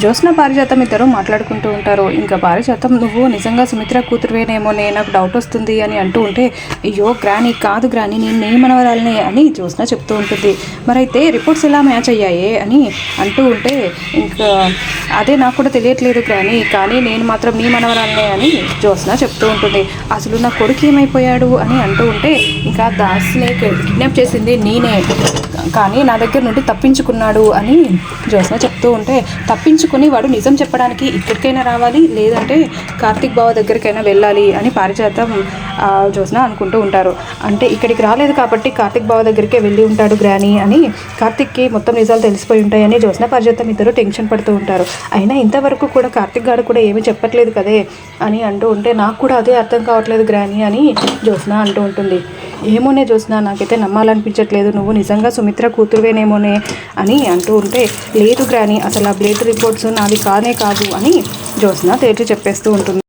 జ్యోత్స్న పారిజాతం ఇద్దరు మాట్లాడుకుంటూ ఉంటారు. ఇంకా పారిజాతం నువ్వు నిజంగా సుమిత్ర కూతురువేనేమోనే, నాకు డౌట్ వస్తుంది అని అంటూ ఉంటే, అయ్యో గ్రాని కాదు గ్రాని, నేను నీ మనవరాలనే అని జ్యోత్స్న చెప్తూ ఉంటుంది. మరైతే రిపోర్ట్స్ ఎలా మ్యాచ్ అయ్యాయే అని అంటూ ఉంటే, ఇంకా అదే నాకు కూడా తెలియట్లేదు గ్రాని, కానీ నేను మాత్రం నీ మనవరాలనే అని జ్యోత్స్న చెప్తూ ఉంటుంది. అసలు నా కొడుకు ఏమైపోయాడు అని అంటూ ఉంటే, ఇంకా దాస్ని కిడ్నాప్ చేసింది నేనే, కానీ నా దగ్గర నుండి తప్పించుకున్నాడు అని జ్యోత్స్న చెప్తూ ఉంటే, తప్పించుకుని వాడు నిజం చెప్పడానికి ఇక్కడికైనా రావాలి, లేదంటే కార్తిక్ బావ దగ్గరికైనా వెళ్ళాలి అని పారిజాతం జ్యోత్స్న అనుకుంటూ ఉంటారు. అంటే ఇక్కడికి రాలేదు కాబట్టి కార్తిక్ బావ దగ్గరికే వెళ్ళి ఉంటాడు గ్రాని అని, కార్తిక్కి మొత్తం నిజాలు తెలిసిపోయి ఉంటాయని జ్యోత్స్న పారిజాతం ఇద్దరు టెన్షన్ పడుతూ ఉంటారు. అయినా ఇంతవరకు కూడా కార్తిక్ గారు కూడా ఏమీ చెప్పట్లేదు కదే అని అంటూ ఉంటే, నాకు కూడా అదే అర్థం కావట్లేదు గ్రాని అని జ్యోత్స్న అంటూ ఉంటుంది. ఏమోనే జ్యోత్స్న, నాకైతే నమ్మాలనిపించట్లేదు, నువ్వు నిజంగా సుమిత్ర కూతురువేనేమోనే అని అంటూ ఉంటే, లేదు గ్రాని, అసలు ఆ బ్లడ్ రిపోర్ట్స్ నావి కానే కాదు అని జ్యోత్స్న తేల్చి చెప్పేస్తూ ఉంటుంది.